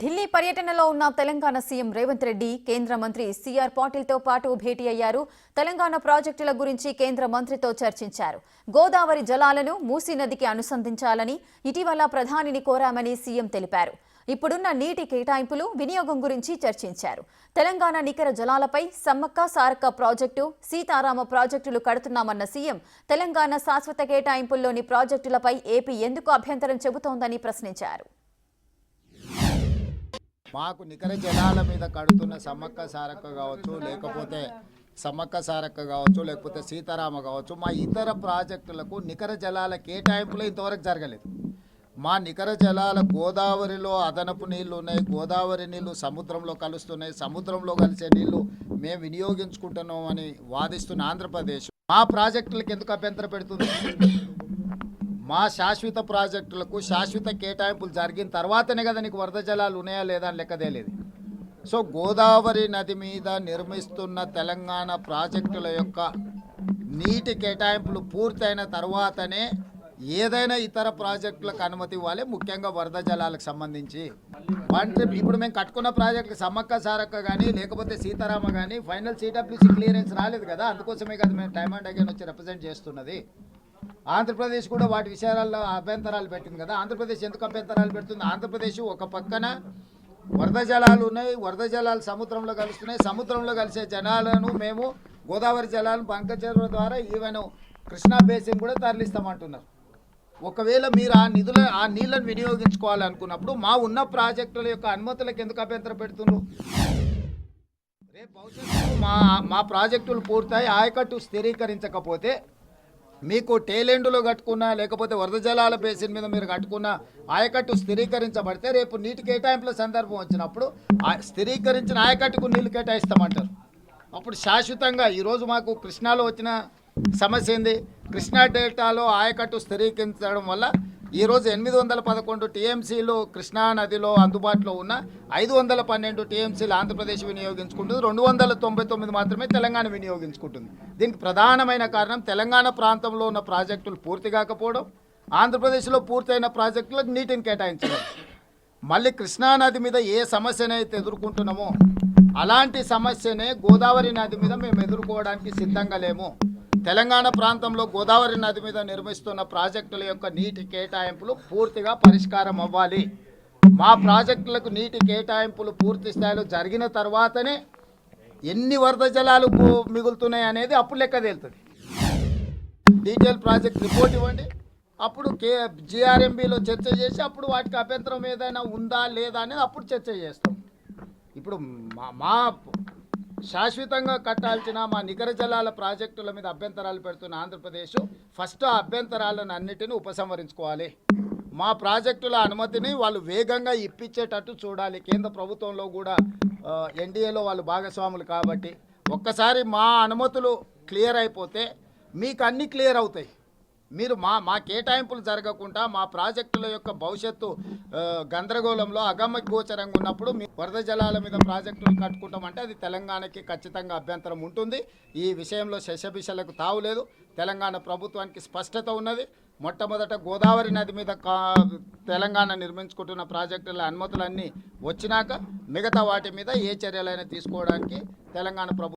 ఢిల్లీ పర్యటనలో ఉన్న తెలంగాణ సీఎం రేవంత్ రెడ్డి కేంద్ర మంత్రి సిఆర్ పాటిల్తో పాటు భేటీ అయ్యారు. తెలంగాణ ప్రాజెక్టుల గురించి కేంద్ర మంత్రితో చర్చించారు. గోదావరి జలాలను మూసీ నదికి అనుసంధించాలని ఇటీవల ప్రధానిని కోరామని సీఎం తెలిపారు. ఇప్పుడున్న నీటి కేటాయింపులు వినియోగం గురించి చర్చించారు. తెలంగాణ నికర జలాలపై సమ్మక్క సారక్క ప్రాజెక్టు, సీతారామ ప్రాజెక్టులు కడుతున్నామన్న సీఎం తెలంగాణ శాశ్వత కేటాయింపుల్లోని ప్రాజెక్టులపై ఏపీ ఎందుకు అభ్యంతరం చెబుతోందని ప్రశ్నించారు. మాకు నికర జలాల మీద కడుతున్న సమ్మక్క సారక్క కావచ్చు, లేకపోతే సమ్మక్క సారక్క కావచ్చు, లేకపోతే సీతారామ కావచ్చు, మా ఇతర ప్రాజెక్టులకు నికర జలాల కేటాయింపులు ఇంతవరకు జరగలేదు. మా నికర జలాల గోదావరిలో అదనపు నీళ్లు ఉన్నాయి, గోదావరి నీళ్లు సముద్రంలో కలుస్తున్నాయి, సముద్రంలో కలిసే నీళ్లు మేము వినియోగించుకుంటున్నాం అని వాదిస్తున్న ఆంధ్రప్రదేశ్ మా ప్రాజెక్టులకు ఎందుకు అభ్యంతరం పెడుతుంది? మా శాశ్వత ప్రాజెక్టులకు శాశ్వత కేటాయింపులు జరిగిన తర్వాతనే కదా నీకు వరద జలాలు ఉన్నాయా లేదా అని లెక్కదేలేదు. సో గోదావరి నది మీద నిర్మిస్తున్న తెలంగాణ ప్రాజెక్టుల యొక్క నీటి కేటాయింపులు పూర్తయిన తర్వాతనే ఏదైనా ఇతర ప్రాజెక్టులకు అనుమతి ఇవ్వాలి, ముఖ్యంగా వరద జలాలకు సంబంధించి. ఇప్పుడు మేము కట్టుకున్న ప్రాజెక్టులు సమ్మక్క సారక్క కానీ లేకపోతే సీతారామ కానీ ఫైనల్ సిడబ్ల్యూసీ క్లియరెన్స్ రాలేదు కదా, అందుకోసమే కదా మేము టైమ్ అండ్ అగైన్ వచ్చి రిప్రజెంట్ చేస్తున్నది. ఆంధ్రప్రదేశ్ కూడా వాటి విషయాల్లో అభ్యంతరాలు పెట్టింది కదా. ఆంధ్రప్రదేశ్ ఎందుకు అభ్యంతరాలు పెడుతుంది? ఆంధ్రప్రదేశ్ ఒక పక్కన వరద జలాలు ఉన్నాయి, వరద జలాలు సముద్రంలో కలుస్తున్నాయి, సముద్రంలో కలిసే జలాలను మేము గోదావరి జలాలను బంకచెరువు ద్వారా ఈవెన్ కృష్ణా బేసిన్ కూడా తరలిస్తామంటున్నారు. ఒకవేళ మీరు ఆ నీళ్ళను వినియోగించుకోవాలనుకున్నప్పుడు మా ఉన్న ప్రాజెక్టుల యొక్క అనుమతులకు ఎందుకు అభ్యంతరం పెడుతున్నారు? రేపు భవిష్యత్తులో మా ప్రాజెక్టులు పూర్తయి ఆయకట్టు స్థిరీకరించకపోతే మీకు టేలెండ్లో కట్టుకున్నా లేకపోతే వరద జలాల బేసిన్ మీద మీరు కట్టుకున్న ఆయకట్టు స్థిరీకరించబడితే రేపు నీటి కేటాయింపుల సందర్భం వచ్చినప్పుడు స్థిరీకరించిన ఆయకట్టుకు నీళ్లు కేటాయిస్తామంటారు. అప్పుడు శాశ్వతంగా ఈరోజు మాకు కృష్ణాలో వచ్చిన సమస్య ఏంది? కృష్ణా డెల్టాలో ఆయకట్టు స్థిరీకరించడం వల్ల ఈరోజు 811 టీఎంసీలు కృష్ణా నదిలో అందుబాటులో ఉన్న 512 టీఎంసీలు ఆంధ్రప్రదేశ్ వినియోగించుకుంటుంది, 299 మాత్రమే తెలంగాణ వినియోగించుకుంటుంది. దీనికి ప్రధానమైన కారణం తెలంగాణ ప్రాంతంలో ఉన్న ప్రాజెక్టులు పూర్తి కాకపోవడం, ఆంధ్రప్రదేశ్లో పూర్తయిన ప్రాజెక్టులకు నీటిని కేటాయించడం. మళ్ళీ కృష్ణా నది మీద ఏ సమస్యనైతే ఎదుర్కొంటున్నామో అలాంటి సమస్యనే గోదావరి నది మీద మేము ఎదుర్కోవడానికి సిద్ధంగా లేము. తెలంగాణ ప్రాంతంలో గోదావరి నది మీద నిర్మిస్తున్న ప్రాజెక్టుల యొక్క నీటి కేటాయింపులు పూర్తిగా పరిష్కారం అవ్వాలి. మా ప్రాజెక్టులకు నీటి కేటాయింపులు పూర్తి స్థాయిలో జరిగిన తర్వాతనే ఎన్ని వరద జలాలు మిగులుతున్నాయి అనేది అప్పుడు లెక్క తేలుతుంది. డీటెయిల్ ప్రాజెక్ట్ రిపోర్ట్ ఇవ్వండి, అప్పుడు జిఆర్ఎంబీలో చర్చ చేసి అప్పుడు వాటికి అభ్యంతరం ఏదైనా ఉందా లేదా అనేది అప్పుడు చర్చ చేస్తాం. ఇప్పుడు మా శాశ్వతంగా కట్టాల్సిన మా నికర జలాల ప్రాజెక్టుల మీద అభ్యంతరాలు పెడుతున్న ఆంధ్రప్రదేశ్ ఫస్ట్ ఆ అభ్యంతరాలను అన్నిటిని ఉపసంహరించుకోవాలి. మా ప్రాజెక్టుల అనుమతిని వాళ్ళు వేగంగా ఇప్పించేటట్టు చూడాలి. కేంద్ర ప్రభుత్వంలో కూడా ఎన్డీఏలో వాళ్ళు భాగస్వాములు కాబట్టి ఒక్కసారి మా అనుమతులు క్లియర్ అయిపోతే మీకు అన్నీ క్లియర్ అవుతాయి. మీరు మా కేటాయింపులు జరగకుండా మా ప్రాజెక్టుల యొక్క భవిష్యత్తు గందరగోళంలో అగమ్య గోచరంగా ఉన్నప్పుడు మీ వరద జలాల మీద ప్రాజెక్టులు కట్టుకుంటామంటే అది తెలంగాణకి ఖచ్చితంగా అభ్యంతరం ఉంటుంది. ఈ విషయంలో శశబిషలకు తావులేదు. తెలంగాణ ప్రభుత్వానికి స్పష్టత ఉన్నది. మొట్టమొదట గోదావరి నది మీద తెలంగాణ నిర్మించుకుంటున్న ప్రాజెక్టుల అనుమతులన్నీ వచ్చినాక మిగతా వాటి మీద ఏ చర్యలైనా తీసుకోవడానికి తెలంగాణ ప్రభుత్వం